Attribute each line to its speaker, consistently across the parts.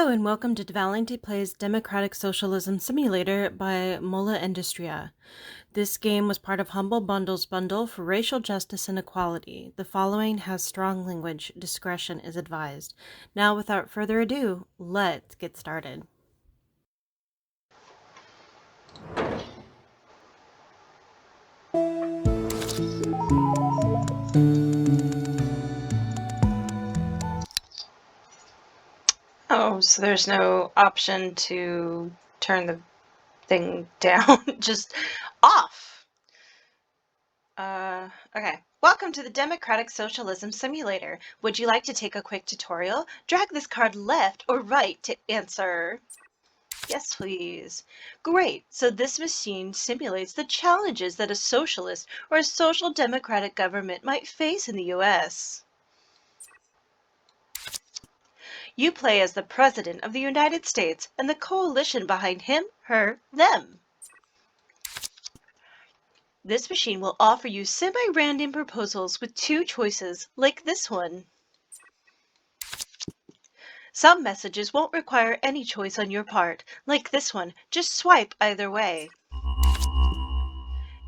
Speaker 1: Hello and welcome to Valenti Plays Democratic Socialism Simulator by Mola Industria. This game was part of Humble Bundle's bundle for racial justice and equality. The following has strong language. Discretion is advised. Now, without further ado, let's get started.
Speaker 2: Oh, so there's no option to turn the thing down, just off. Okay. Welcome to the Democratic Socialism Simulator. Would you like to take a quick tutorial? Drag this card left or right to answer. Yes, please. Great. So this machine simulates the challenges that a socialist or a social democratic government might face in the U.S. You play as the President of the United States and the coalition behind him, her, them. This machine will offer you semi-random proposals with two choices, like this one. Some messages won't require any choice on your part, like this one. Just swipe either way.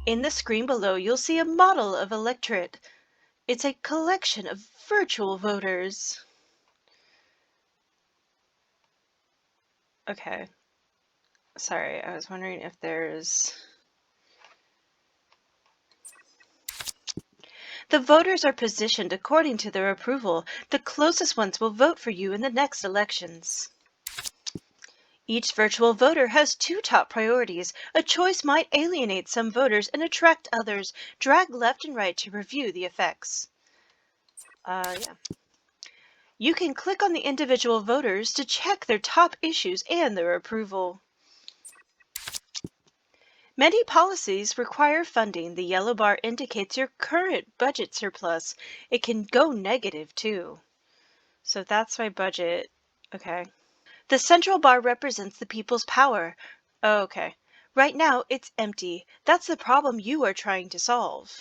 Speaker 2: In the screen below, you'll see a model of electorate. It's a collection of virtual voters. Okay. Sorry, I was wondering if there's... The voters are positioned according to their approval. The closest ones will vote for you in the next elections. Each virtual voter has two top priorities. A choice might alienate some voters and attract others. Drag left and right to review the effects. Yeah. You can click on the individual voters to check their top issues and their approval. Many policies require funding. The yellow bar indicates your current budget surplus. It can go negative too. So that's my budget. Okay. The central bar represents the people's power. Oh, okay. Right now, it's empty. That's the problem you are trying to solve.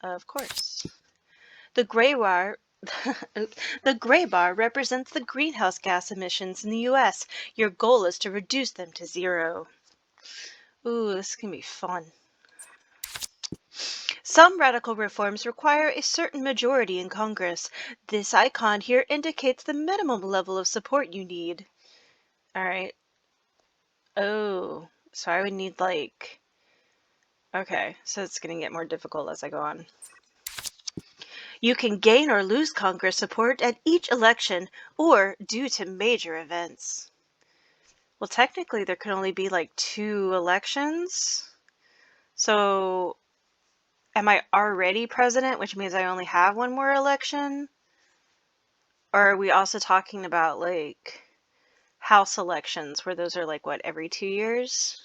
Speaker 2: Of course. The gray bar... the gray bar represents the greenhouse gas emissions in the U.S. Your goal is to reduce them to zero. Ooh, this can be fun. Some radical reforms require a certain majority in Congress. This icon here indicates the minimum level of support you need. All right. Oh, so I would need like... Okay, so it's going to get more difficult as I go on. You can gain or lose Congress support at each election or due to major events. Well, technically there could only be like 2 elections. So am I already president, which means I only have one more election? Or are we also talking about like House elections where those are like what, every 2 years?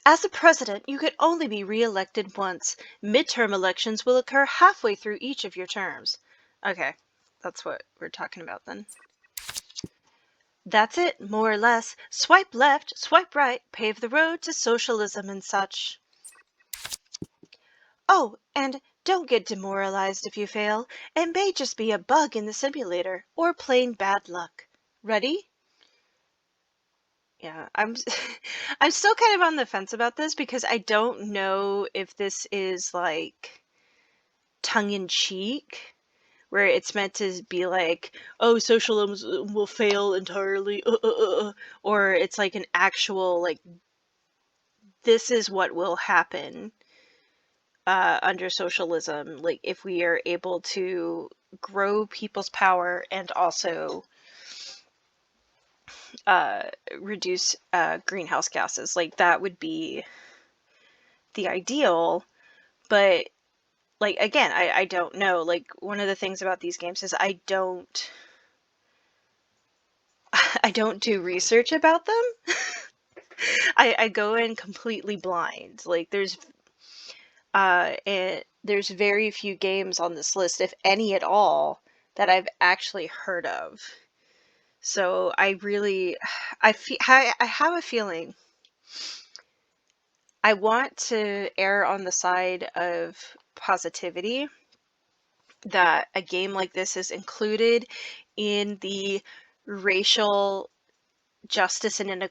Speaker 2: As a president, you can only be re-elected once. Midterm elections will occur halfway through each of your terms. Okay, that's what we're talking about then. That's it, more or less. Swipe left, swipe right, pave the road to socialism and such. Oh, and don't get demoralized if you fail. It may just be a bug in the simulator, or plain bad luck. Ready? Yeah, I'm still kind of on the fence about this because I don't know if this is like tongue-in-cheek, where it's meant to be like, oh, socialism will fail entirely, or it's like an actual, like, this is what will happen under socialism, like, if we are able to grow people's power and also reduce greenhouse gases. Like, that would be the ideal, but like, again, I don't know. Like, one of the things about these games is I don't do research about them. I go in completely blind. Like, there's very few games on this list, if any at all, that I've actually heard of. So I have a feeling I want to err on the side of positivity that a game like this is included in the racial justice and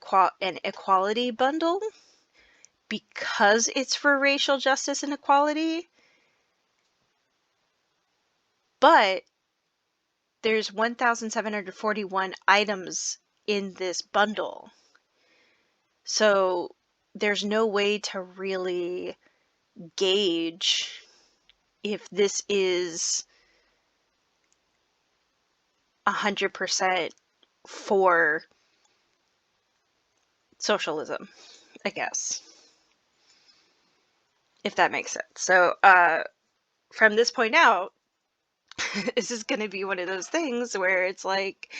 Speaker 2: equality bundle because it's for racial justice and equality, but there's 1,741 items in this bundle. So there's no way to really gauge if this is 100% for socialism, I guess, if that makes sense. So from this point out, this is going to be one of those things where it's like,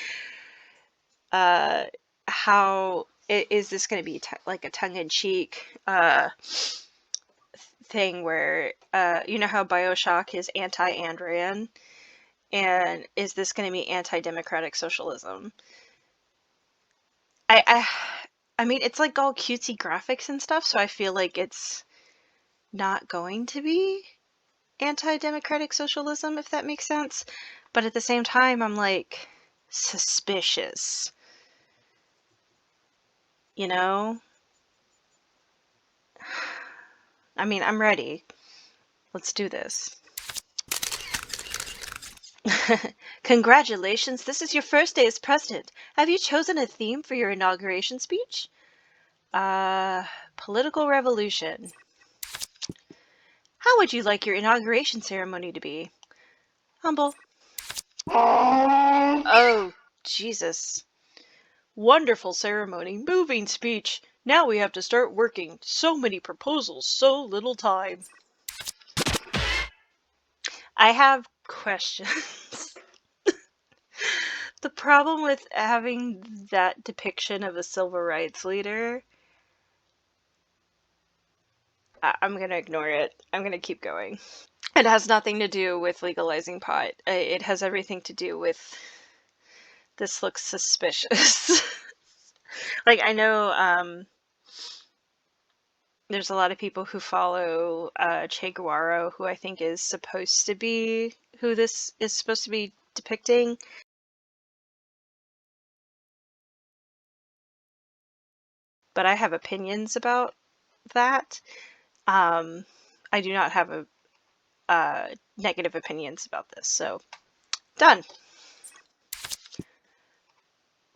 Speaker 2: how is this going to be like a tongue-in-cheek thing where, you know how Bioshock is anti-Andrian, and is this going to be anti-democratic socialism? I mean, it's like all cutesy graphics and stuff, so I feel like it's not going to be anti-democratic socialism, if that makes sense. But at the same time, I'm like suspicious. You know? I mean, I'm ready. Let's do this. Congratulations, this is your first day as president. Have you chosen a theme for your inauguration speech? Political revolution. How would you like your inauguration ceremony to be? Humble. Oh, Jesus. Wonderful ceremony, moving speech. Now we have to start working. So many proposals, so little time. I have questions. The problem with having that depiction of a civil rights leader, I'm gonna ignore it. I'm gonna keep going. It has nothing to do with legalizing pot. It has everything to do with this looks suspicious. Like, I know, there's a lot of people who follow Che Guevara, who I think is supposed to be who this is supposed to be depicting. But I have opinions about that. I do not have negative opinions about this, so done.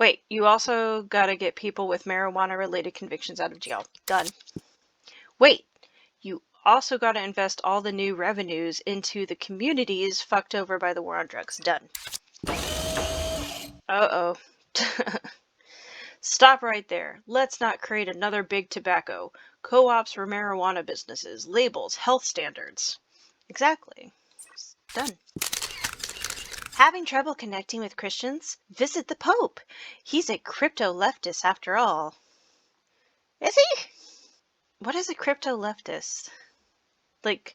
Speaker 2: Wait, you also gotta get people with marijuana-related convictions out of jail. Done. Wait, you also gotta invest all the new revenues into the communities fucked over by the war on drugs. Done. Uh-oh. Stop right there. Let's not create another big tobacco. Co-ops for marijuana businesses, labels, health standards. Exactly. Done. Having trouble connecting with Christians? Visit the Pope. He's a crypto leftist after all. Is he? What is a crypto leftist? Like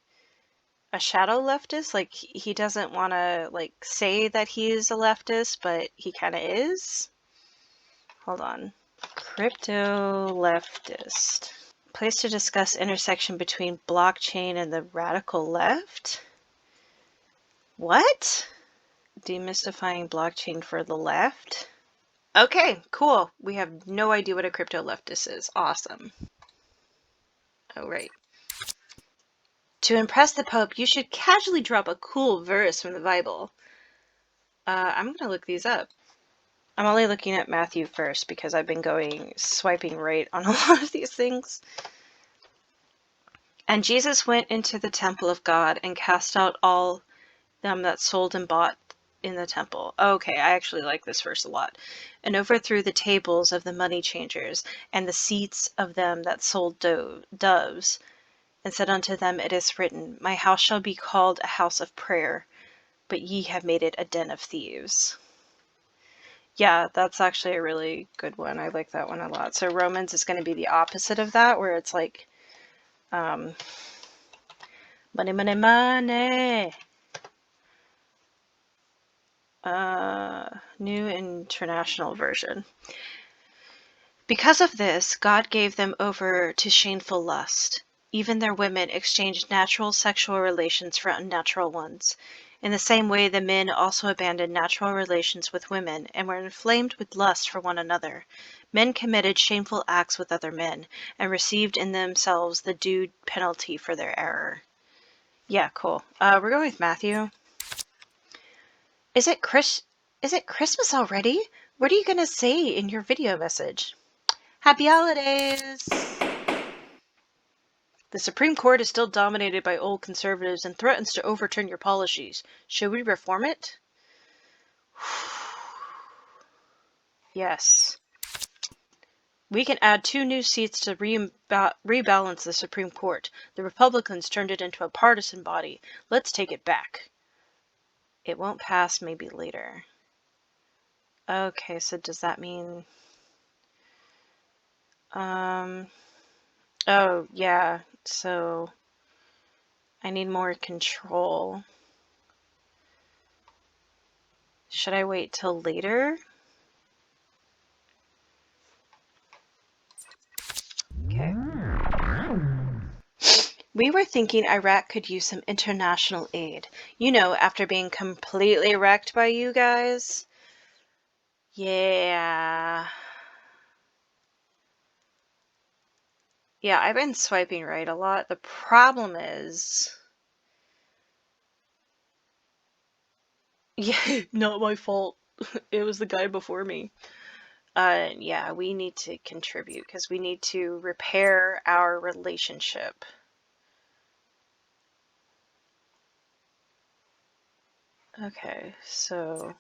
Speaker 2: a shadow leftist? Like he doesn't want to like say that he's a leftist, but he kind of is? Hold on. Crypto leftist. Place to discuss intersection between blockchain and the radical left? What? Demystifying blockchain for the left? Okay, cool. We have no idea what a crypto leftist is. Awesome. Oh, right. To impress the Pope, you should casually drop a cool verse from the Bible. I'm going to look these up. I'm only looking at Matthew first because I've been swiping right on a lot of these things. And Jesus went into the temple of God and cast out all them that sold and bought in the temple. Okay, I actually like this verse a lot. And overthrew the tables of the money changers and the seats of them that sold doves, and said unto them, It is written, My house shall be called a house of prayer, but ye have made it a den of thieves. Yeah, that's actually a really good one. I like that one a lot. So Romans is going to be the opposite of that, where it's like, money, money, money. New International Version. Because of this, God gave them over to shameful lust. Even their women exchanged natural sexual relations for unnatural ones. In the same way, the men also abandoned natural relations with women and were inflamed with lust for one another. Men committed shameful acts with other men and received in themselves the due penalty for their error. Yeah, cool. We're going with Matthew. Is it Christmas already? What are you gonna say in your video message? Happy holidays! The Supreme Court is still dominated by old conservatives and threatens to overturn your policies. Should we reform it? Yes. We can add 2 new seats to rebalance the Supreme Court. The Republicans turned it into a partisan body. Let's take it back. It won't pass, maybe later. Okay, so does that mean... Oh, yeah, so... I need more control. Should I wait till later? Okay. We were thinking Iraq could use some international aid. You know, after being completely wrecked by you guys. Yeah. Yeah, I've been swiping right a lot. The problem is... Yeah, not my fault. It was the guy before me. Yeah, we need to contribute because we need to repair our relationship. Okay, so...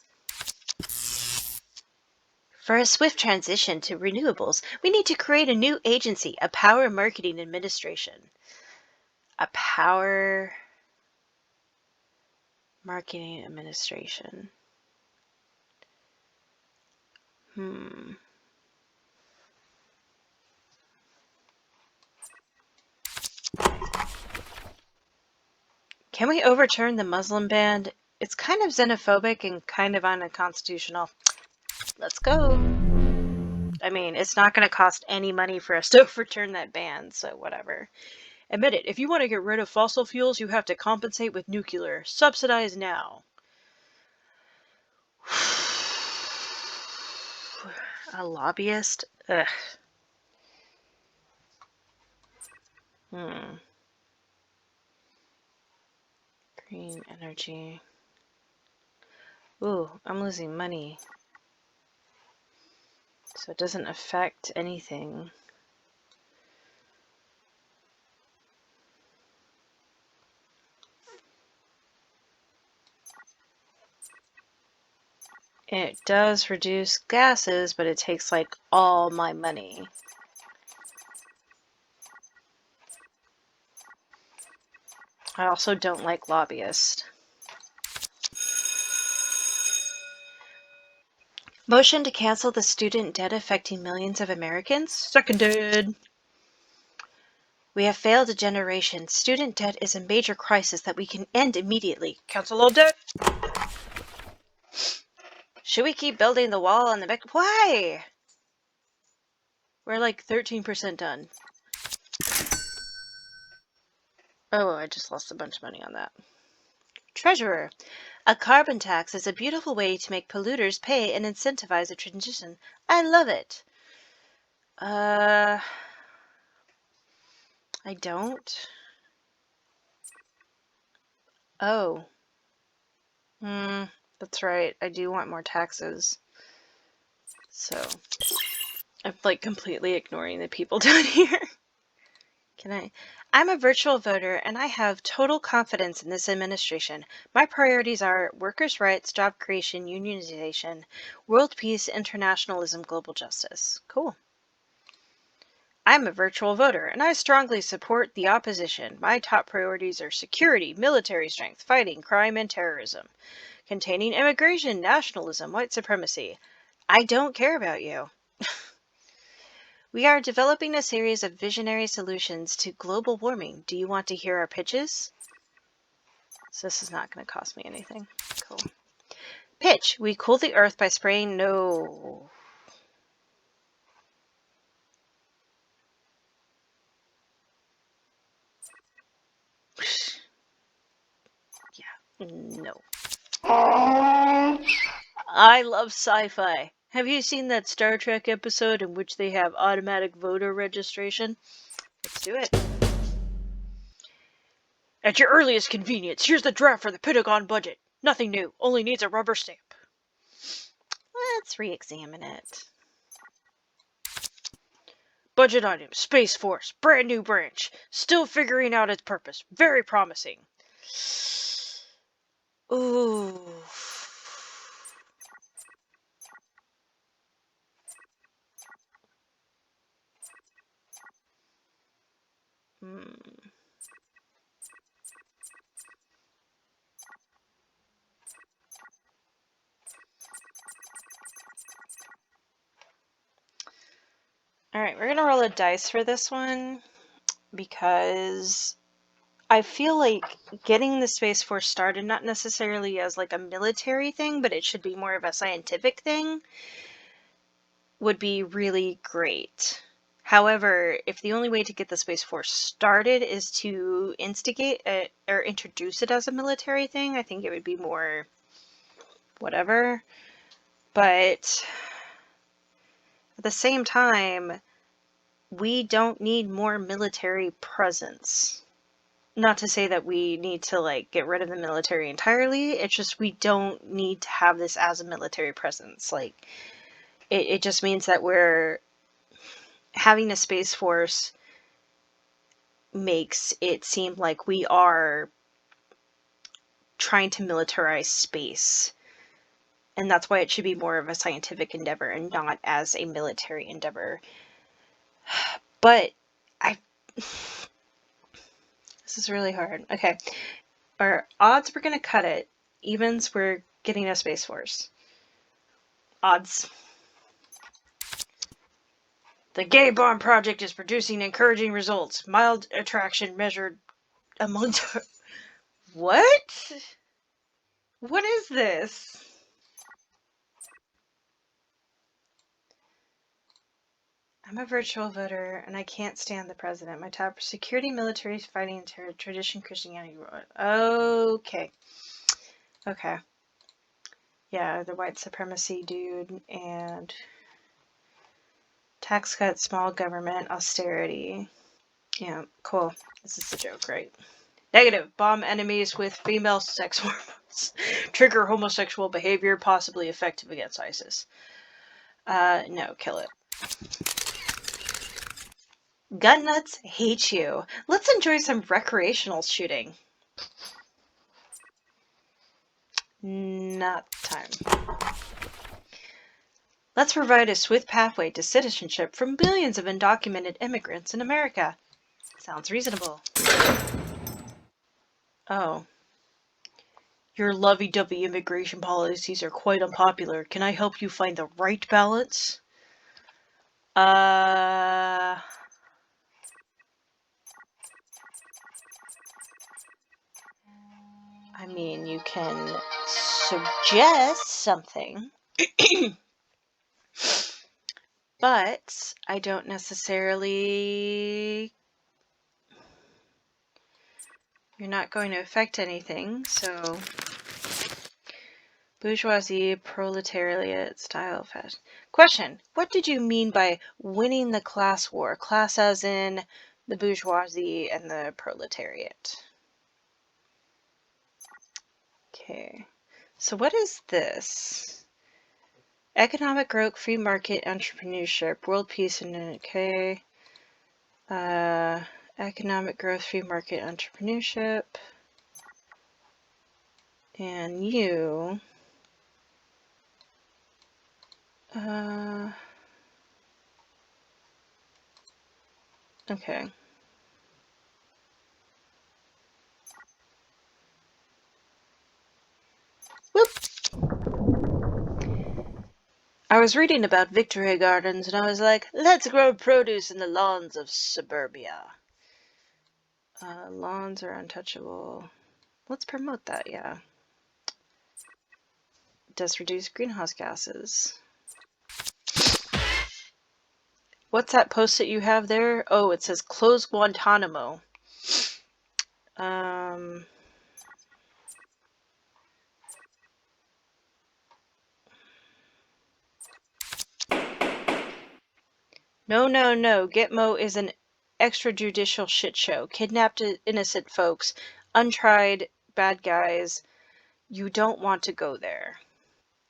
Speaker 2: For a swift transition to renewables, we need to create a new agency, a power marketing administration. A power marketing administration. Can we overturn the Muslim ban? It's kind of xenophobic and kind of unconstitutional. Let's go. I mean, it's not going to cost any money for us to overturn that ban, so whatever. Admit it, if you want to get rid of fossil fuels, you have to compensate with nuclear. Subsidize now. A lobbyist? Ugh. Green energy. Ooh, I'm losing money. So it doesn't affect anything. It does reduce gases, but it takes like all my money. I also don't like lobbyists. Motion to cancel the student debt affecting millions of Americans? Seconded. We have failed a generation. Student debt is a major crisis that we can end immediately. Cancel all debt. Should we keep building the wall on the back? Why? We're like 13% done. Oh, I just lost a bunch of money on that. Treasurer. A carbon tax is a beautiful way to make polluters pay and incentivize a transition. I love it. I don't. Oh. That's right. I do want more taxes. So, I'm like completely ignoring the people down here. I'm a virtual voter and I have total confidence in this administration. My priorities are workers' rights, job creation, unionization, world peace, internationalism, global justice. Cool. I'm a virtual voter and I strongly support the opposition. My top priorities are security, military strength, fighting crime and terrorism, containing immigration, nationalism, white supremacy. I don't care about you. We are developing a series of visionary solutions to global warming. Do you want to hear our pitches? So this is not going to cost me anything. Cool. Pitch. We cool the earth by spraying no. Yeah. No. I love sci-fi. Have you seen that Star Trek episode in which they have automatic voter registration? Let's do it. At your earliest convenience, here's the draft for the Pentagon budget. Nothing new, only needs a rubber stamp. Let's re-examine it. Budget item, Space Force, brand new branch. Still figuring out its purpose. Very promising. Ooh. Hmm. Alright, we're gonna roll a dice for this one because I feel like getting the Space Force started not necessarily as like a military thing, but it should be more of a scientific thing, would be really great. However, if the only way to get the Space Force started is to instigate it or introduce it as a military thing, I think it would be more whatever. But at the same time, we don't need more military presence. Not to say that we need to like get rid of the military entirely, it's just we don't need to have this as a military presence. Like it just means that we're having a Space Force makes it seem like we are trying to militarize space. And that's why it should be more of a scientific endeavor and not as a military endeavor. But this is really hard. Okay. Our odds, we're gonna cut it. Evens, we're getting a Space Force. Odds. The Gay Bomb Project is producing encouraging results. Mild attraction measured among... What? What is this? I'm a virtual voter, and I can't stand the president. My top security, military, fighting, terror, tradition, Christianity. Okay. Okay. Yeah, the white supremacy dude, and tax cut, small government, austerity. Yeah, cool. This is a joke, right? Negative. Bomb enemies with female sex hormones. Trigger homosexual behavior, possibly effective against ISIS. No, kill it. Gun nuts hate you. Let's enjoy some recreational shooting. Not time. Let's provide a swift pathway to citizenship for millions of undocumented immigrants in America. Sounds reasonable. Oh. Your lovey-dovey immigration policies are quite unpopular. Can I help you find the right balance? I mean, you can suggest something, but I don't necessarily... You're not going to affect anything, so... Bourgeoisie, proletariat, style, fashion. Question. What did you mean by winning the class war? Class as in the bourgeoisie and the proletariat. Okay. So what is this? Economic growth, free market, entrepreneurship, world peace, and okay. Economic growth, free market, entrepreneurship. And you... okay. Whoop! I was reading about victory gardens and I was like, let's grow produce in the lawns of suburbia. Lawns are untouchable. Let's promote that, yeah. It does reduce greenhouse gases. What's that post that you have there? Oh, it says close Guantanamo. No, no, no. Gitmo is an extrajudicial shit show. Kidnapped innocent folks, untried bad guys. You don't want to go there.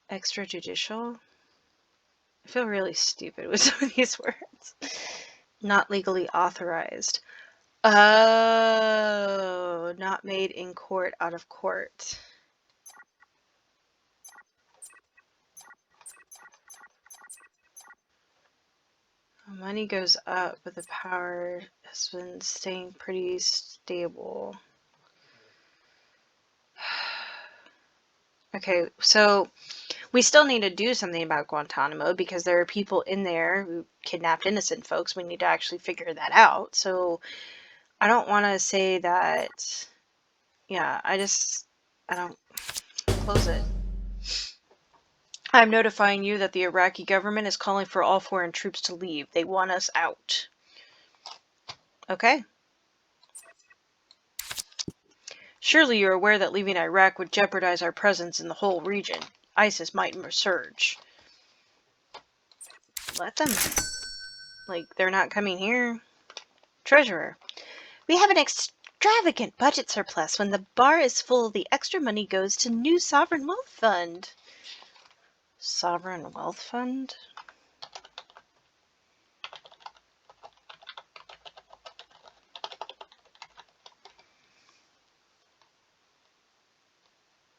Speaker 2: Extrajudicial? I feel really stupid with some of these words. Not legally authorized. Oh, not made in court, out of court. Money goes up, but the power has been staying pretty stable. Okay, so we still need to do something about Guantanamo because there are people in there who kidnapped innocent folks. We need to actually figure that out. So I don't want to say that. Yeah, I don't close it. I'm notifying you that the Iraqi government is calling for all foreign troops to leave. They want us out. Okay. Surely you're aware that leaving Iraq would jeopardize our presence in the whole region. ISIS might resurge. Let them. Like, they're not coming here. Treasurer. We have an extravagant budget surplus. When the bar is full, the extra money goes to new sovereign wealth fund. Sovereign wealth fund?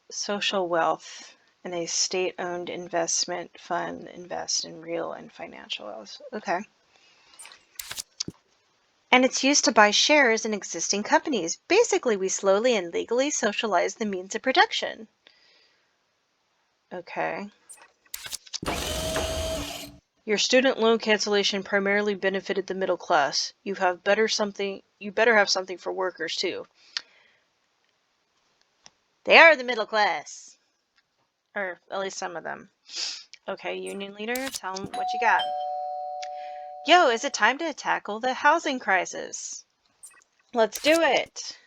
Speaker 2: Social wealth and a state-owned investment fund invest in real and financial wealth. Okay. And it's used to buy shares in existing companies. Basically, we slowly and legally socialize the means of production. Okay. Your student loan cancellation primarily benefited the middle class. You better have something for workers too. They are the middle class. Or at least some of them. Okay, union leader, tell them what you got. Yo, is it time to tackle the housing crisis? Let's do it.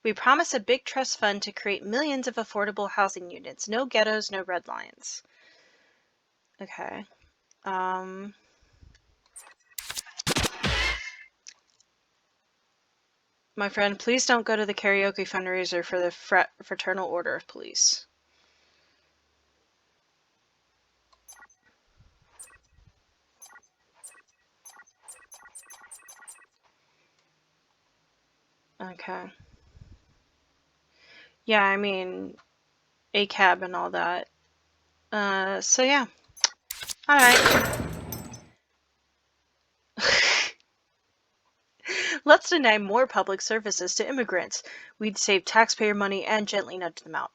Speaker 2: We promise a big trust fund to create millions of affordable housing units. No ghettos, no red lines. Okay. My friend, please don't go to the karaoke fundraiser for the Fraternal Order of Police. Okay. Yeah, I mean, ACAB and all that. So yeah. Alright. Let's deny more public services to immigrants. We'd save taxpayer money and gently nudge them out.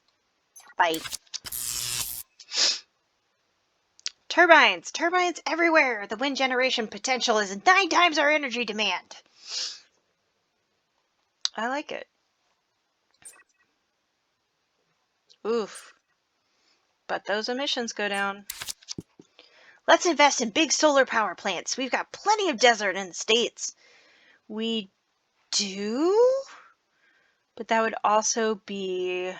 Speaker 2: Bye. Turbines! Turbines everywhere! The wind generation potential is 9 times our energy demand. I like it. Oof. But those emissions go down. Let's invest in big solar power plants. We've got plenty of desert in the States. We do? But that would also be...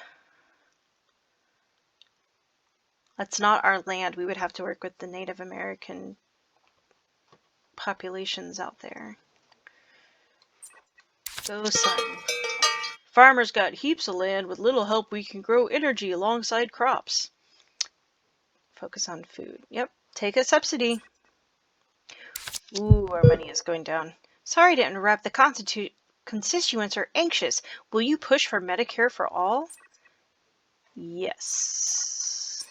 Speaker 2: That's not our land. We would have to work with the Native American populations out there. Go, sun. Farmers got heaps of land. With little help, we can grow energy alongside crops. Focus on food. Yep. Take a subsidy. Ooh, our money is going down. Sorry to interrupt. The constituents are anxious. Will you push for Medicare for all? Yes.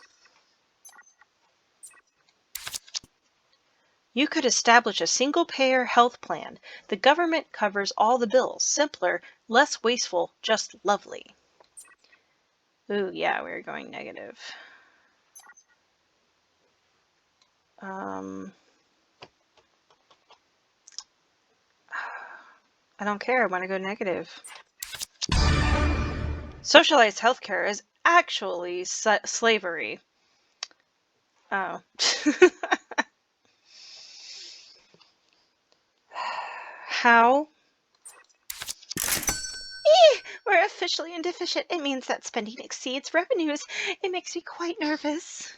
Speaker 2: You could establish a single-payer health plan. The government covers all the bills. Simpler, less wasteful, just lovely. Ooh, yeah, we're going negative. I don't care. I want to go negative. Socialized healthcare is actually slavery. Oh. How? We're officially indeficient. It means that spending exceeds revenues. It makes me quite nervous.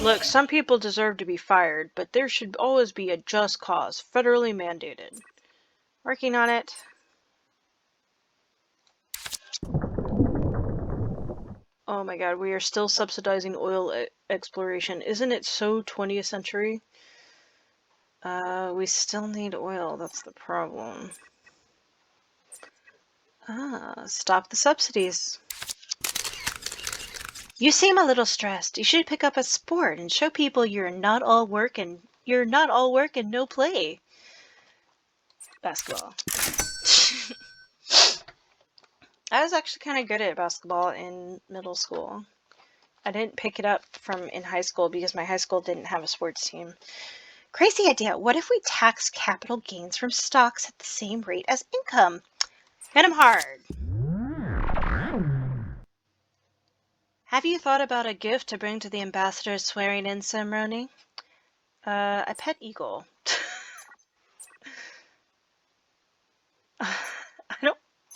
Speaker 2: Look, some people deserve to be fired, but there should always be a just cause, federally mandated. Working on it. Oh my god, we are still subsidizing oil exploration. Isn't it so 20th century? We still need oil, that's the problem. Stop the subsidies. You seem a little stressed. You should pick up a sport and show people you're not all work and no play. Basketball. I was actually kind of good at basketball in middle school. I didn't pick it up from in high school because my high school didn't have a sports team. Crazy idea. What if we tax capital gains from stocks at the same rate as income? Hit 'em hard. Have you thought about a gift to bring to the ambassador's swearing-in ceremony? A pet eagle.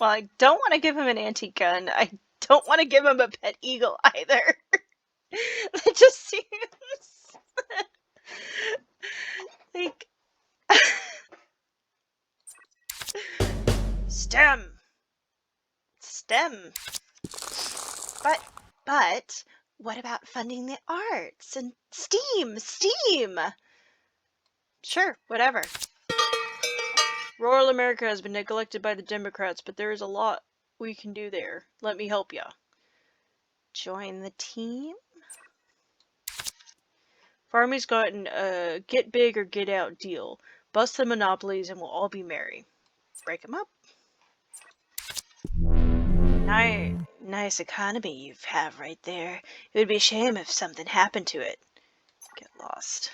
Speaker 2: I don't want to give him an antique gun. I don't want to give him a pet eagle either. It just seems like STEM. But what about funding the arts and STEAM? Sure, whatever. Rural America has been neglected by the Democrats, but there is a lot we can do there. Let me help ya. Join the team? Farming's gotten a get big or get out deal. Bust the monopolies and we'll all be merry. Break 'em up. Nice economy you have right there. It would be a shame if something happened to it. Get lost.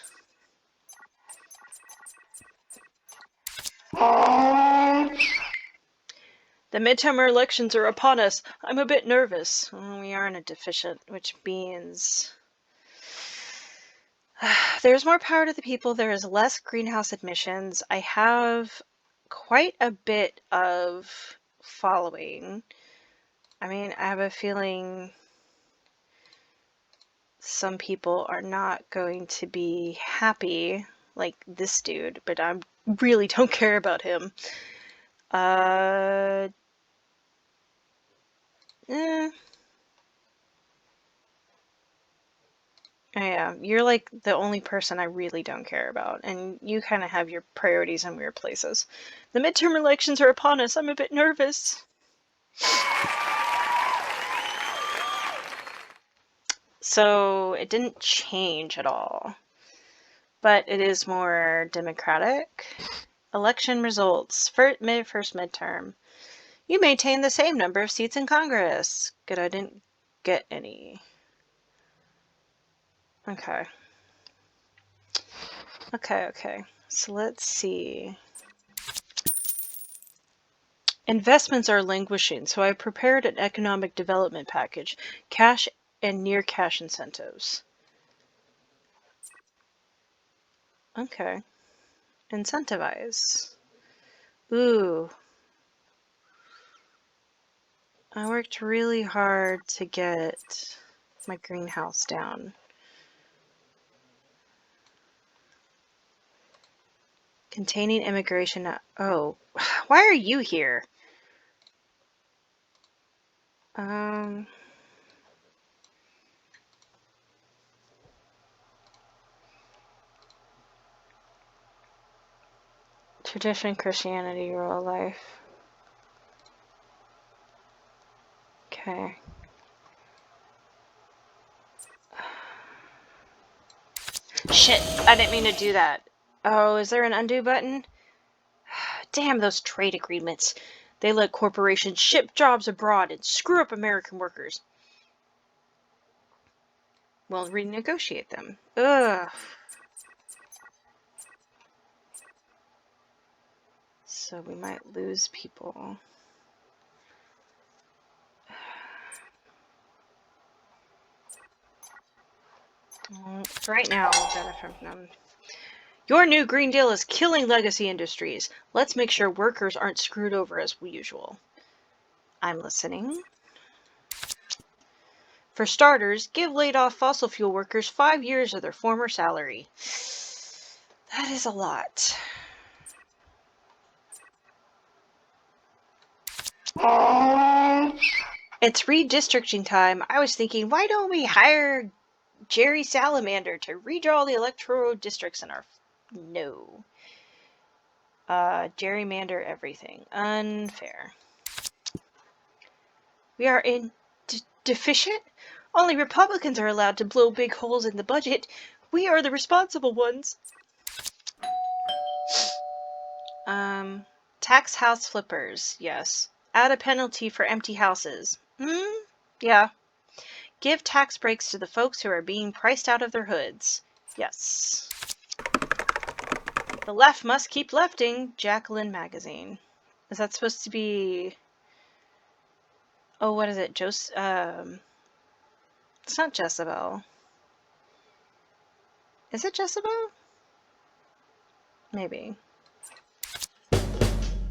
Speaker 2: The midterm elections are upon us. I'm a bit nervous. We are in a deficit, which means there's more power to the people. There is less greenhouse emissions. I have quite a bit of following. I mean, I have a feeling some people are not going to be happy, like this dude, but I really don't care about him. Yeah, you're like the only person I really don't care about, and you kind of have your priorities in weird places. The midterm elections are upon us. I'm a bit nervous. So it didn't change at all, but it is more democratic. Election results. First midterm. You maintain the same number of seats in Congress. Good, I didn't get any. Okay. So let's see. Investments are languishing, so I prepared an economic development package. Cash and near cash incentives. Okay. Incentivize. Ooh. I worked really hard to get my greenhouse down. Containing immigration. Oh, why are you here? Tradition, Christianity, rural life. Okay. Shit, I didn't mean to do that. Oh, is there an undo button? Damn those trade agreements. They let corporations ship jobs abroad and screw up American workers. Well, renegotiate them. Ugh. So we might lose people. For right now, we'll benefit from them. Your new Green Deal is killing legacy industries. Let's make sure workers aren't screwed over as usual. I'm listening. For starters, give laid-off fossil fuel workers 5 years of their former salary. That is a lot. It's redistricting time. I was thinking, why don't we hire Jerry Salamander to redraw the electoral districts in our... No. Gerrymander everything. Unfair. We are deficient? Only Republicans are allowed to blow big holes in the budget. We are the responsible ones. Tax house flippers. Yes. Add a penalty for empty houses. Yeah. Give tax breaks to the folks who are being priced out of their hoods. Yes. The left must keep lefting. Jacqueline Magazine. Is that supposed to be... Oh, what is it? It's not Jezebel. Is it Jezebel? Maybe.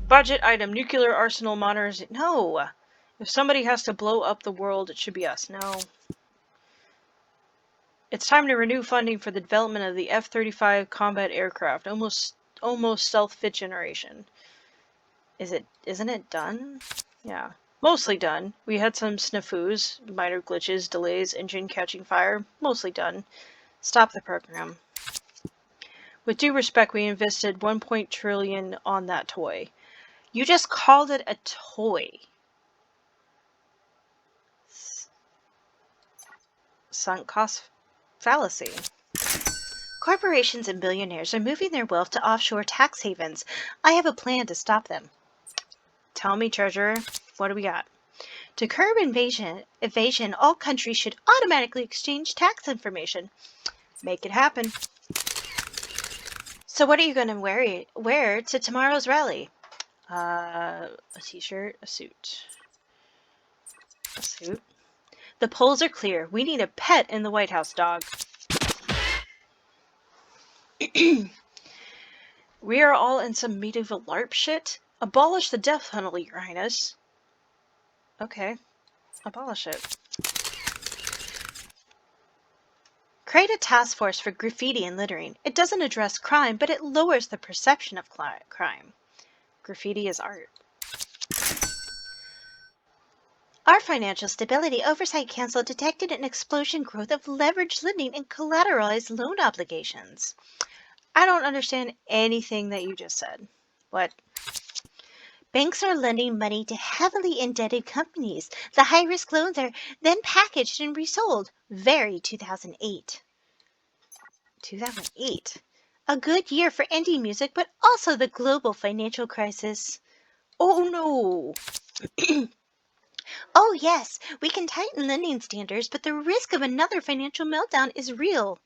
Speaker 2: Budget item. Nuclear arsenal monitors. No! If somebody has to blow up the world, it should be us. No. It's time to renew funding for the development of the F-35 combat aircraft. Almost stealth fifth generation. Isn't it done? Yeah. Mostly done. We had some snafus, minor glitches, delays, engine catching fire. Mostly done. Stop the program. With due respect, we invested 1 trillion on that toy. You just called it a toy. Sunk cost fallacy. Corporations and billionaires are moving their wealth to offshore tax havens. I have a plan to stop them. Tell me, Treasurer, what do we got? To curb evasion, all countries should automatically exchange tax information. Make it happen. So what are you going to wear to tomorrow's rally? A t-shirt, a suit. A suit. The polls are clear. We need a pet in the White House, dog. We are all in some medieval LARP shit. Abolish the death penalty, Your Highness. Okay. Abolish it. Create a task force for graffiti and littering. It doesn't address crime, but it lowers the perception of crime. Graffiti is art. Our Financial Stability Oversight Council detected an explosion growth of leveraged lending and collateralized loan obligations. I don't understand anything that you just said. What? Banks are lending money to heavily indebted companies. The high-risk loans are then packaged and resold. Very 2008. 2008. A good year for indie music, but also the global financial crisis. Oh no! Oh yes, we can tighten lending standards, but the risk of another financial meltdown is real.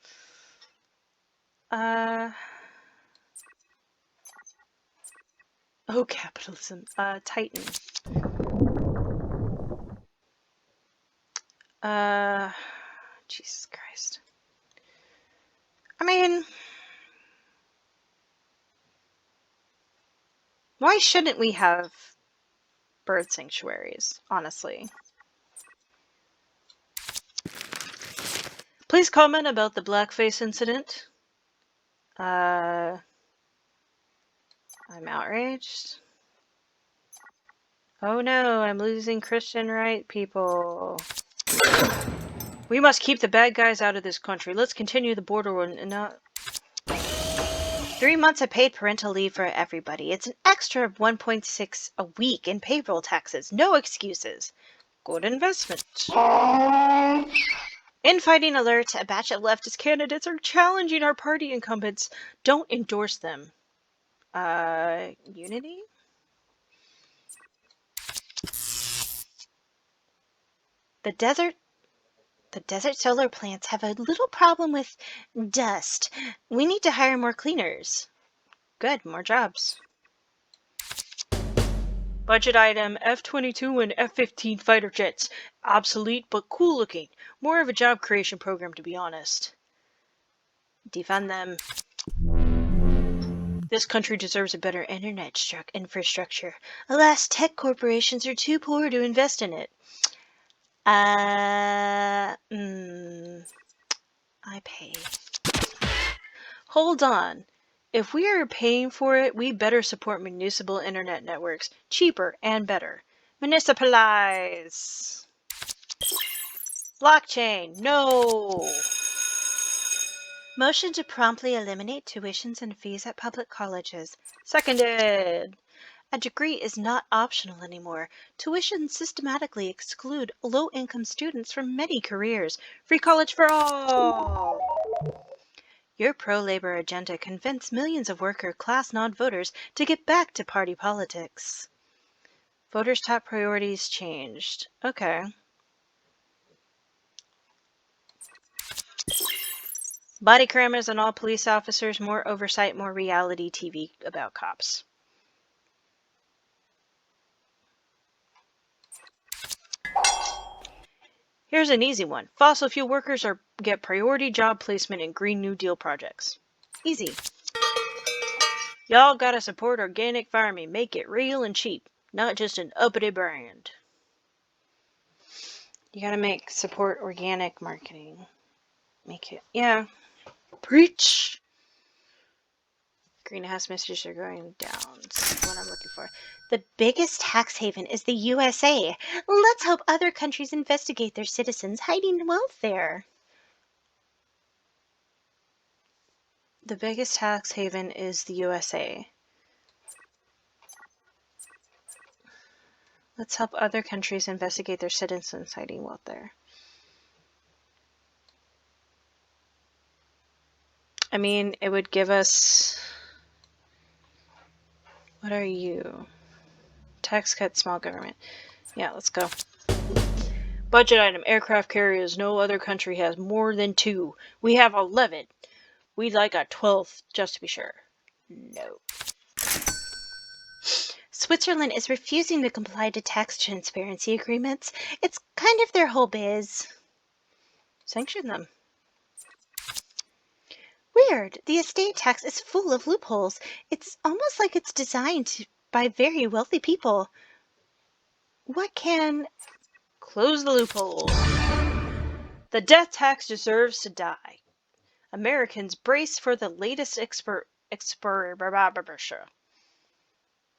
Speaker 2: Oh, capitalism. Tighten. Jesus Christ. I mean, why shouldn't we have bird sanctuaries, honestly? Please comment about the blackface incident. I'm outraged. Oh no, I'm losing Christian right people. We must keep the bad guys out of this country. Let's continue the border one and not... 3 months of paid parental leave for everybody. It's an extra of 1.6 a week in payroll taxes. No excuses. Good investment. Infighting alert. A batch of leftist candidates are challenging our party incumbents. Don't endorse them. Unity? The desert solar plants have a little problem with dust. We need to hire more cleaners. Good, more jobs. Budget item, F-22 and F-15 fighter jets. Obsolete but cool looking. More of a job creation program, to be honest. Defund them. This country deserves a better internet infrastructure. Alas, tech corporations are too poor to invest in it. my pay. Hold on. If we are paying for it, we better support municipal internet networks. Cheaper and better. Municipalize. Blockchain. No. Motion to promptly eliminate tuitions and fees at public colleges. Seconded. A degree is not optional anymore. Tuitions systematically exclude low-income students from many careers. Free college for all! Your pro-labor agenda convinced millions of worker-class non-voters to get back to party politics. Voters' top priorities changed. Okay. Body cameras on all police officers, more oversight, more reality TV about cops. Here's an easy one. Fossil fuel workers get priority job placement in Green New Deal projects. Easy. Y'all gotta support organic farming. Make it real and cheap, not just an uppity brand. You gotta support organic marketing. Make it, yeah. Preach! Greenhouse emissions are going down. That's what I'm looking for. The biggest tax haven is the USA. Let's hope other countries investigate their citizens hiding wealth there. The biggest tax haven is the USA. Let's help other countries investigate their citizens hiding wealth there. I mean, it would give us... What are you? Tax cut, small government. Yeah, let's go. Budget item, aircraft carriers. No other country has more than 2. We have 11. We'd like a 12th, just to be sure. No. Switzerland is refusing to comply to tax transparency agreements. It's kind of their whole biz. Sanction them. Weird. The estate tax is full of loopholes. It's almost like it's designed by very wealthy people. What can... Close the loophole. The death tax deserves to die. Americans brace for the latest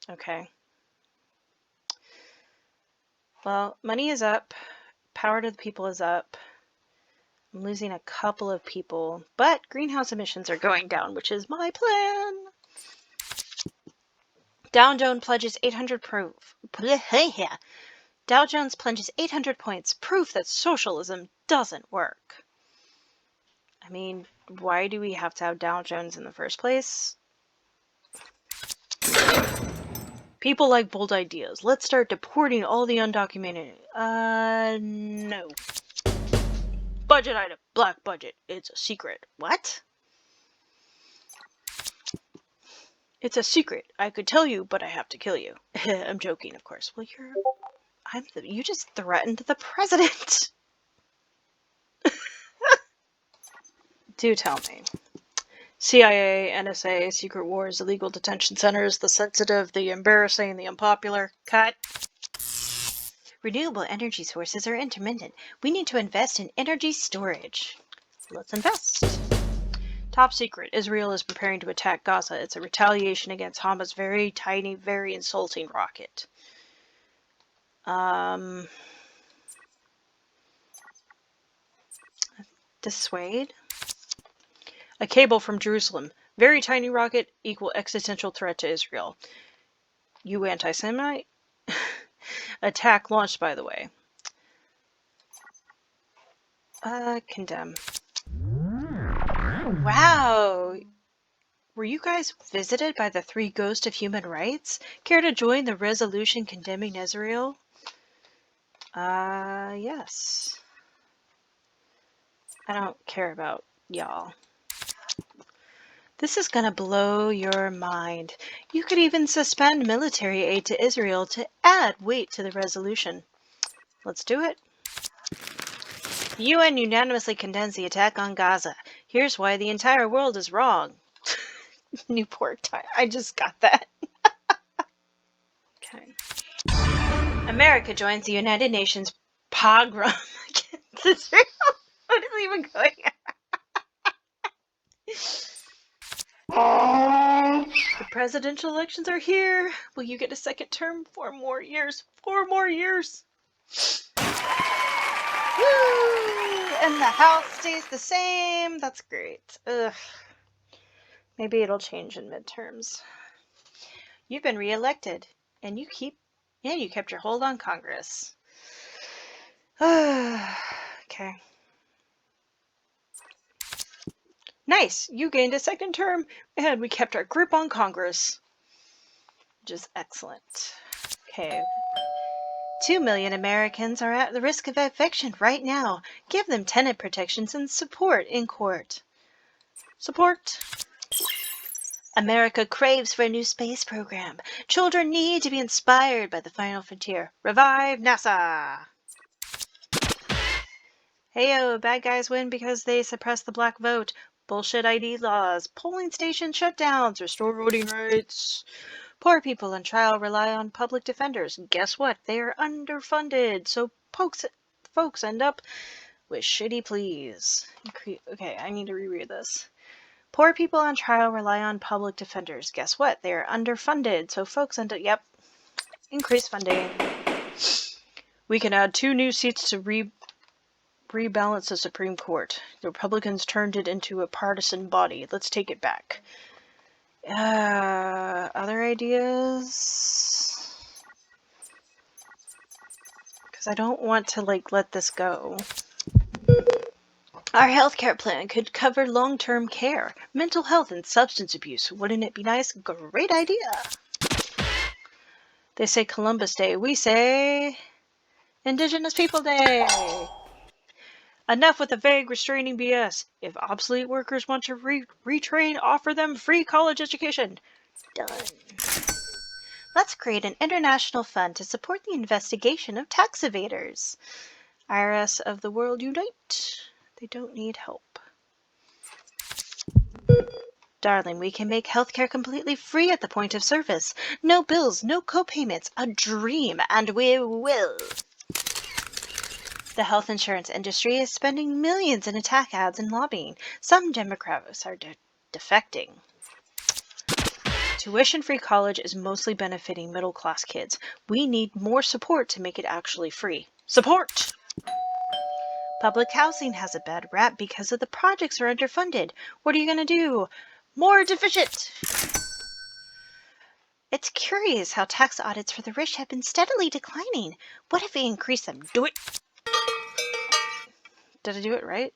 Speaker 2: Okay. Well, money is up. Power to the people is up. I'm losing a couple of people, but greenhouse emissions are going down, which is my plan. Dow Jones pledges 800 proof. Dow Jones plunges 800 points, proof that socialism doesn't work. I mean, why do we have to have Dow Jones in the first place? People like bold ideas. Let's start deporting all the undocumented. No. Budget item. Black budget. It's a secret. What? It's a secret. I could tell you, but I have to kill you. I'm joking, of course. Well, you just threatened the president. Do tell me. CIA, NSA, secret wars, illegal detention centers, the sensitive, the embarrassing, the unpopular. Cut. Renewable energy sources are intermittent. We need to invest in energy storage. Let's invest. Top secret. Israel is preparing to attack Gaza. It's a retaliation against Hamas' very tiny, very insulting rocket. Dissuade. A cable from Jerusalem. Very tiny rocket equal existential threat to Israel. You anti-Semite? Attack launched, by the way. Condemn. Wow! Were you guys visited by the 3 ghosts of human rights? Care to join the resolution condemning Israel? Yes. I don't care about y'all. This is gonna blow your mind. You could even suspend military aid to Israel to add weight to the resolution. Let's do it. The UN unanimously condemns the attack on Gaza. Here's why the entire world is wrong. New pork time. I just got that. Okay. America joins the United Nations pogrom against Israel. What is even going on? presidential elections are here. Will you get a second term? 4 more years. 4 more years. Woo! And the House stays the same. That's great. Ugh. Maybe it'll change in midterms. You've been reelected, and you kept your hold on Congress. Okay. Nice! You gained a second term, and we kept our grip on Congress. Which is excellent. Okay. 2 million Americans are at the risk of eviction right now. Give them tenant protections and support in court. Support. America craves for a new space program. Children need to be inspired by the final frontier. Revive NASA! Heyo, bad guys win because they suppress the black vote. Bullshit ID laws. Polling station shutdowns. Restore voting rights. Poor people on trial rely on public defenders. Guess what? They are underfunded, so folks end up with shitty pleas. Okay, I need to reread this. Poor people on trial rely on public defenders. Guess what? They are underfunded, so folks end up, increase funding. We can add 2 new seats to rebalance the Supreme Court. The Republicans turned it into a partisan body. Let's take it back. Other ideas? Because I don't want to, let this go. Our healthcare plan could cover long-term care, mental health, and substance abuse. Wouldn't it be nice? Great idea! They say Columbus Day. We say Indigenous People Day! Enough with the vague, restraining BS. If obsolete workers want to retrain, offer them free college education. Done. Let's create an international fund to support the investigation of tax evaders. IRS of the world unite. They don't need help. Darling, we can make healthcare completely free at the point of service. No bills, no co-payments. A dream, and we will. The health insurance industry is spending millions in attack ads and lobbying. Some Democrats are defecting. Tuition-free college is mostly benefiting middle-class kids. We need more support to make it actually free. Support! Public housing has a bad rap because the projects are underfunded. What are you going to do? More deficient! It's curious how tax audits for the rich have been steadily declining. What if we increase them? Do it! Did I do it right?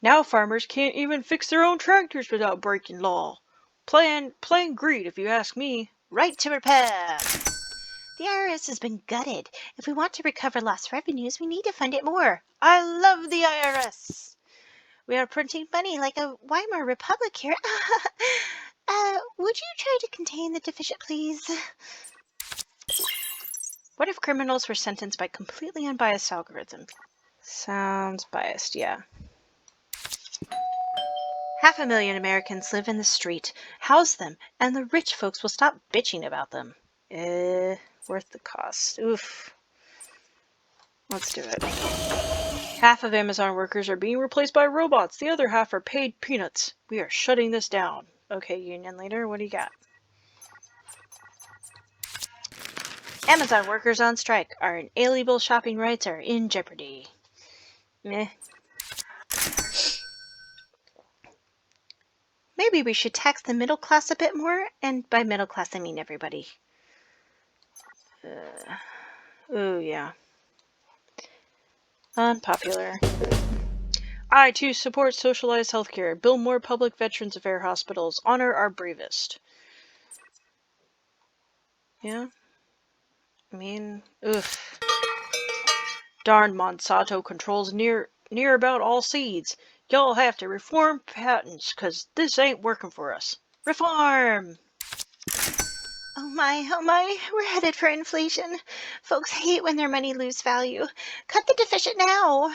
Speaker 2: Now farmers can't even fix their own tractors without breaking law. Plain greed, if you ask me. Right to repair! The IRS has been gutted. If we want to recover lost revenues, we need to fund it more. I love the IRS! We are printing money like a Weimar Republic here. Would you try to contain the deficit, please? What if criminals were sentenced by completely unbiased algorithms? Sounds biased, yeah. 500,000 Americans live in the street. House them, and the rich folks will stop bitching about them. Worth the cost. Oof. Let's do it. Half of Amazon workers are being replaced by robots. The other half are paid peanuts. We are shutting this down. Okay, union leader, what do you got? Amazon workers on strike. Our inalienable shopping rights are in jeopardy. Meh. Maybe we should tax the middle class a bit more, and by middle class I mean everybody. Oh yeah. Unpopular. I too support socialized healthcare. Build more public Veterans Affairs hospitals. Honor our bravest. Yeah. I mean, oof. Darn Monsanto controls near about all seeds. Y'all have to reform patents, 'cause this ain't working for us. Reform! Oh my, we're headed for inflation. Folks hate when their money loses value. Cut the deficit now!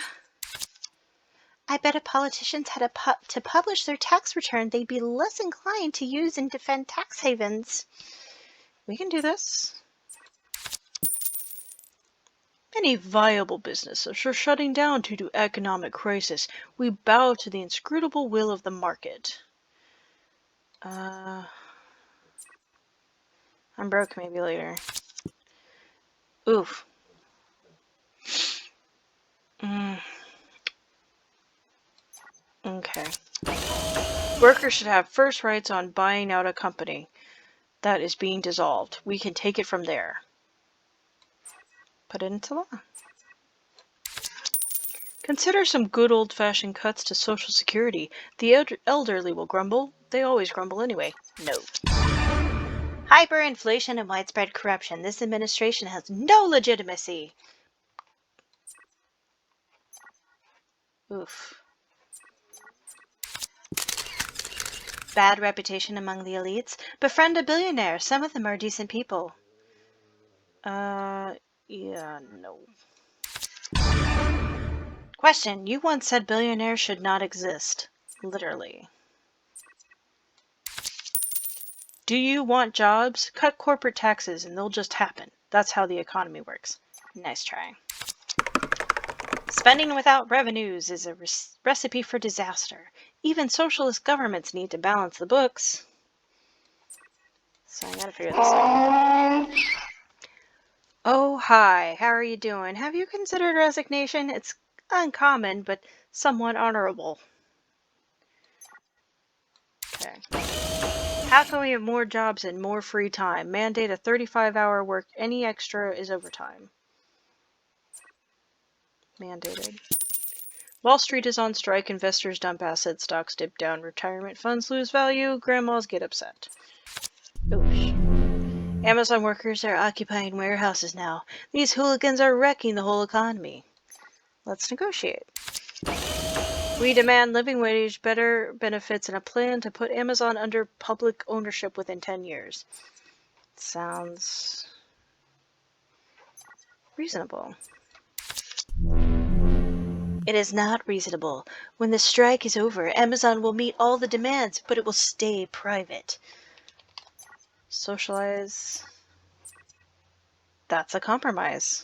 Speaker 2: I bet if politicians had to publish their tax return, they'd be less inclined to use and defend tax havens. We can do this. Many viable businesses are shutting down due to economic crisis. We bow to the inscrutable will of the market. I'm broke, maybe later. Oof. Okay. Workers should have first rights on buying out a company that is being dissolved. We can take it from there. Put it into law. Consider some good old-fashioned cuts to Social Security. The elderly will grumble. They always grumble anyway. No. Hyperinflation and widespread corruption. This administration has no legitimacy. Oof. Bad reputation among the elites. Befriend a billionaire. Some of them are decent people. Yeah, no. Question. You once said billionaires should not exist. Literally. Do you want jobs? Cut corporate taxes and they'll just happen. That's how the economy works. Nice try. Spending without revenues is a recipe for disaster. Even socialist governments need to balance the books. So I gotta figure this out. Oh, hi. How are you doing? Have you considered resignation? It's uncommon, but somewhat honorable. Okay. How can we have more jobs and more free time? Mandate a 35-hour work. Any extra is overtime. Mandated. Wall Street is on strike. Investors dump assets. Stocks dip down. Retirement funds lose value. Grandmas get upset. Oosh. Amazon workers are occupying warehouses now. These hooligans are wrecking the whole economy. Let's negotiate. We demand living wage, better benefits, and a plan to put Amazon under public ownership within 10 years. Sounds reasonable. It is not reasonable. When the strike is over, Amazon will meet all the demands, but it will stay private. Socialize. That's a compromise.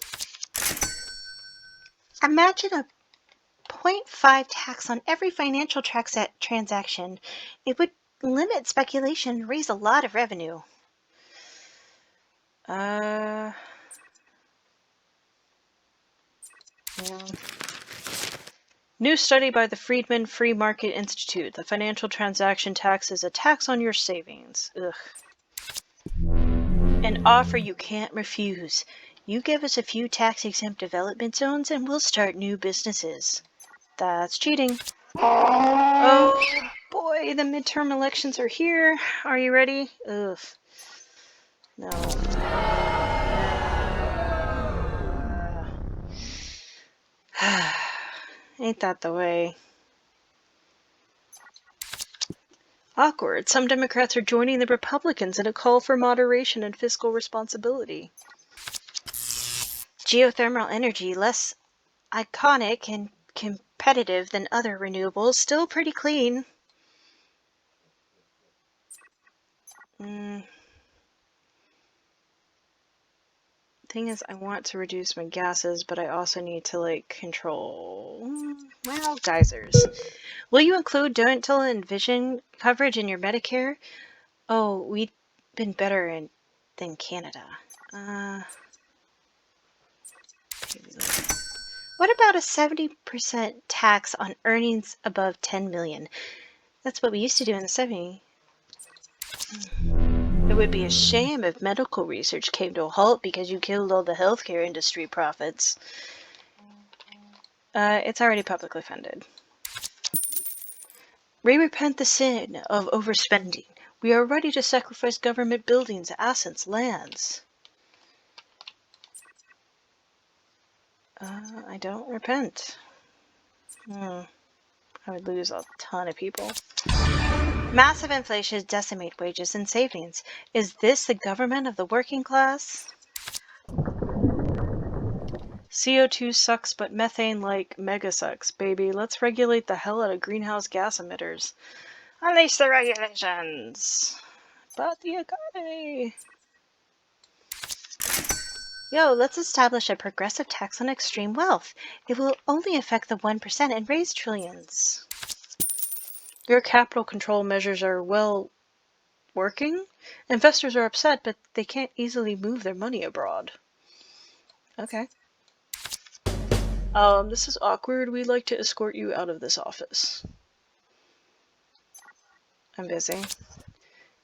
Speaker 2: Imagine a 0.5 tax on every financial transaction. It would limit speculation and raise a lot of revenue. Yeah. New study by the Friedman Free Market Institute. The financial transaction tax is a tax on your savings. Ugh. An offer you can't refuse. You give us a few tax-exempt development zones and we'll start new businesses. That's cheating. Oh boy, the midterm elections are here. Are you ready? Ugh. No. Ain't that the way? Awkward. Some Democrats are joining the Republicans in a call for moderation and fiscal responsibility. Geothermal energy, less iconic and competitive than other renewables, still pretty clean. Thing is, I want to reduce my gases, but I also need to, control, well, geysers. Will you include dental and vision coverage in your Medicare? Oh, we've been better than Canada. What about a 70% tax on earnings above 10 million? That's what we used to do in the 70s. It would be a shame if medical research came to a halt because you killed all the healthcare industry profits. It's already publicly funded. We repent the sin of overspending. We are ready to sacrifice government buildings, assets, lands. I don't repent. I would lose a ton of people. Massive inflation decimate wages and savings. Is this the government of the working class? CO2 sucks, but methane mega sucks, baby. Let's regulate the hell out of greenhouse gas emitters. Unleash the regulations. But the economy. Yo, let's establish a progressive tax on extreme wealth. It will only affect the 1% and raise trillions. Your capital control measures are, well, working? Investors are upset, but they can't easily move their money abroad. Okay. This is awkward. We'd like to escort you out of this office. I'm busy.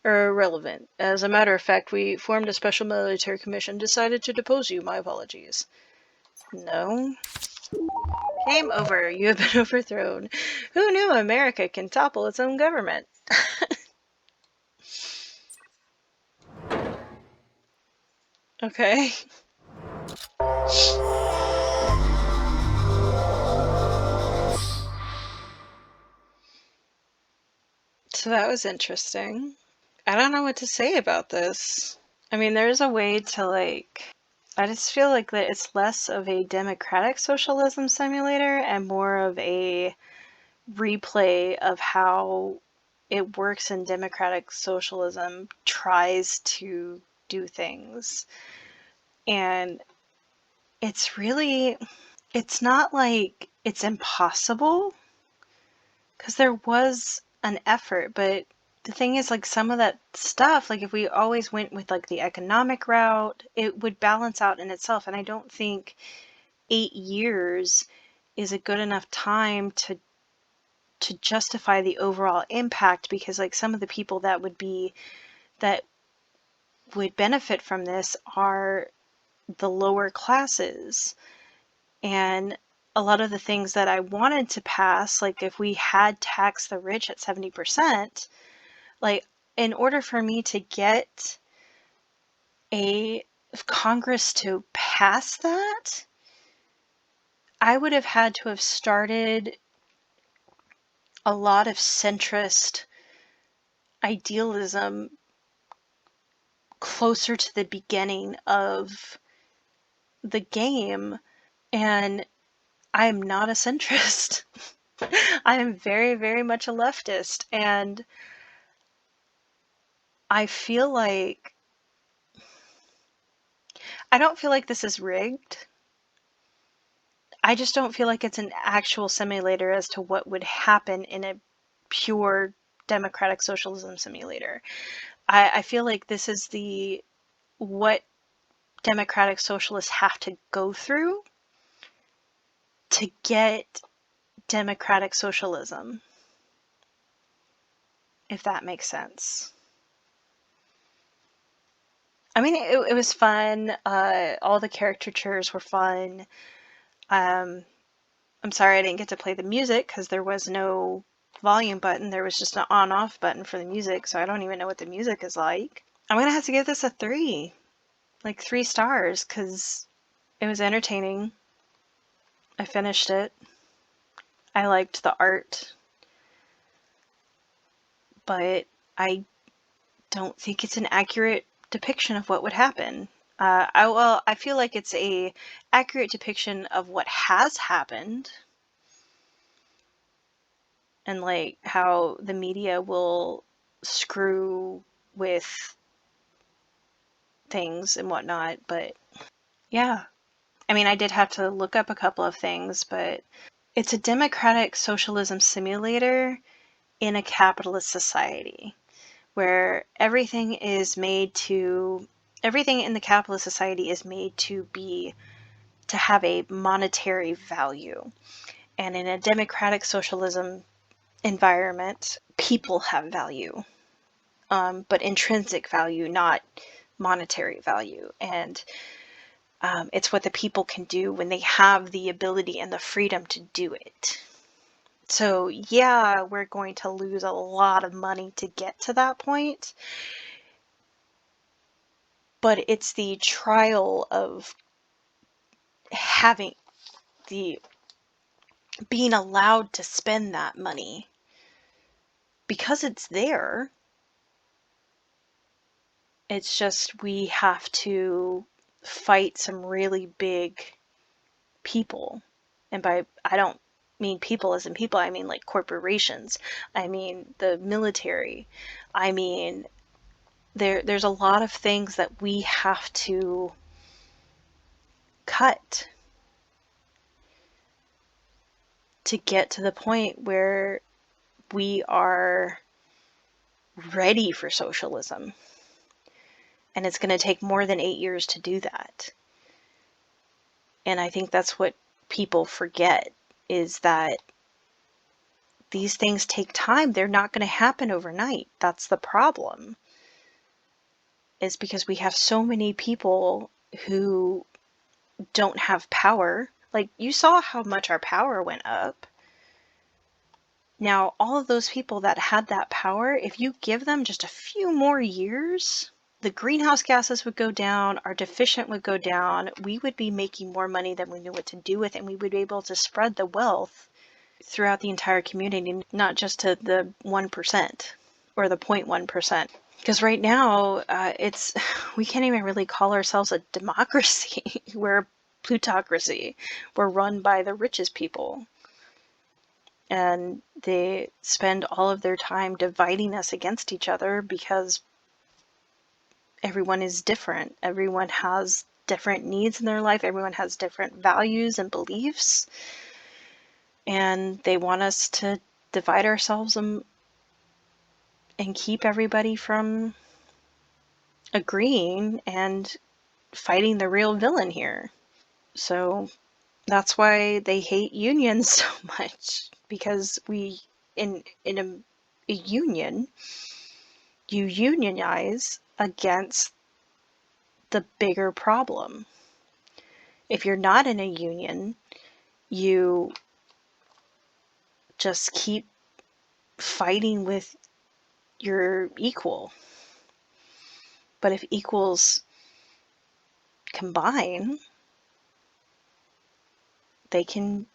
Speaker 2: Irrelevant. As a matter of fact, we formed a special military commission, decided to depose you. My apologies. No. Game over. You have been overthrown. Who knew America can topple its own government? Okay. So that was interesting. I don't know what to say about this. I mean, there's a way to, like, I just feel like that it's less of a democratic socialism simulator and more of a replay of how it works in democratic socialism tries to do things. And it's really, it's not like it's impossible, because there was an effort, but the thing is, like, some of that stuff, like, if we always went with, like, the economic route, it would balance out in itself. And I don't think 8 years is a good enough time to justify the overall impact, because, like, some of the people that would benefit from this are the lower classes. And a lot of the things that I wanted to pass, like if we had taxed the rich at 70%, like, in order for me to get a Congress to pass that, I would have had to have started a lot of centrist idealism closer to the beginning of the game. And I am not a centrist. I am very, very much a leftist. And I feel like, I don't feel like this is rigged. I just don't feel like it's an actual simulator as to what would happen in a pure democratic socialism simulator. I feel like this is what democratic socialists have to go through to get democratic socialism, if that makes sense. I mean, it was fun. All the caricatures were fun. I'm sorry I didn't get to play the music because there was no volume button. There was just an on-off button for the music, so I don't even know what the music is like. I'm gonna have to give this a 3. Like 3 stars, because it was entertaining. I finished it. I liked the art. But I don't think it's an accurate depiction of what would happen. I feel like it's a accurate depiction of what has happened, and like how the media will screw with things and whatnot. But yeah, I mean, I did have to look up a couple of things, but it's a democratic socialism simulator in a capitalist society where everything in the capitalist society is made to have a monetary value. And in a democratic socialism environment, people have value, but intrinsic value, not monetary value. And it's what the people can do when they have the ability and the freedom to do it. So yeah, we're going to lose a lot of money to get to that point, but it's the trial of being allowed to spend that money, because it's there. It's just we have to fight some really big people. And I don't mean people as in people, I mean like corporations. I mean the military. I mean there's a lot of things that we have to cut to get to the point where we are ready for socialism. And it's going to take more than 8 years to do that. And I think that's what people forget, is that these things take time. They're not going to happen overnight. That's the problem. Is because we have so many people who don't have power. Like, you saw how much our power went up. Now, all of those people that had that power, if you give them just a few more years, the greenhouse gases would go down, our deficient would go down, we would be making more money than we knew what to do with, and we would be able to spread the wealth throughout the entire community, not just to the 1% or the 0.1%. Because right now, we can't even really call ourselves a democracy. We're a plutocracy. We're run by the richest people. And they spend all of their time dividing us against each other because everyone is different. Everyone has different needs in their life. Everyone has different values and beliefs. And they want us to divide ourselves and keep everybody from agreeing and fighting the real villain here. So that's why they hate unions so much, because in a union, you unionize against the bigger problem. If you're not in a union, you just keep fighting with your equal. But if equals combine, they can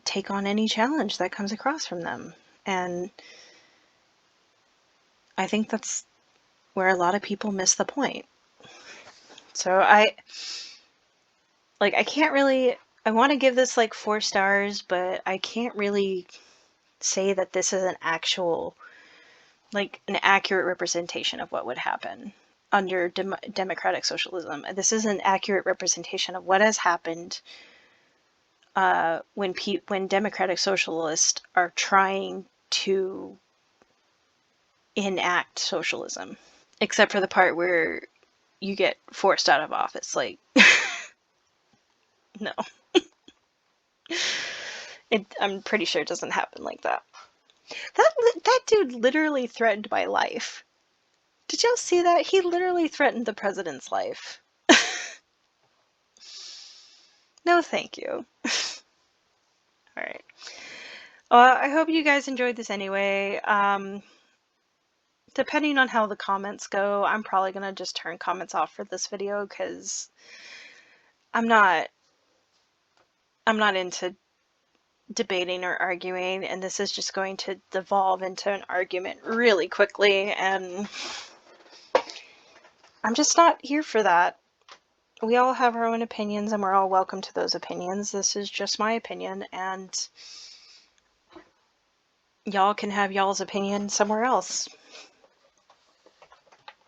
Speaker 2: take on any challenge that comes across from them. And I think that's where a lot of people miss the point. So I can't really, I want to give this like 4 stars, but I can't really say that this is an actual, like, an accurate representation of what would happen under democratic socialism. This is an accurate representation of what has happened when democratic socialists are trying to enact socialism, except for the part where you get forced out of office. Like, no. I'm pretty sure it doesn't happen like that. That dude literally threatened my life. Did y'all see that? He literally threatened the president's life. No, thank you. Alright. Well, I hope you guys enjoyed this anyway. Depending on how the comments go, I'm probably gonna just turn comments off for this video, because I'm not into debating or arguing, and this is just going to devolve into an argument really quickly, and I'm just not here for that. We all have our own opinions, and we're all welcome to those opinions. This is just my opinion, and y'all can have y'all's opinion somewhere else.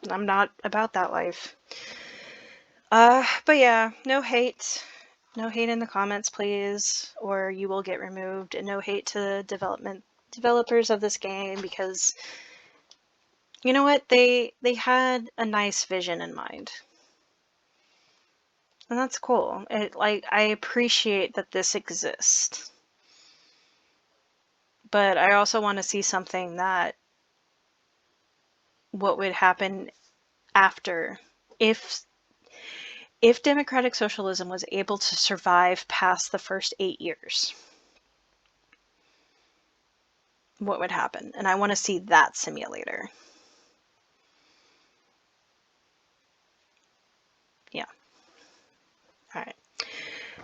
Speaker 2: I'm not about that life. But yeah, no hate. No hate in the comments, please, or you will get removed. And no hate to developers of this game, because you know what? They had a nice vision in mind. And that's cool. I appreciate that this exists. But I also want to see something that what would happen after, if democratic socialism was able to survive past the first 8 years. What would happen? And I want to see that simulator. Yeah. Alright.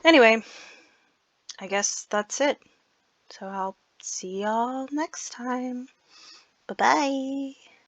Speaker 2: Anyway, I guess that's it. So I'll see y'all next time. Bye-bye.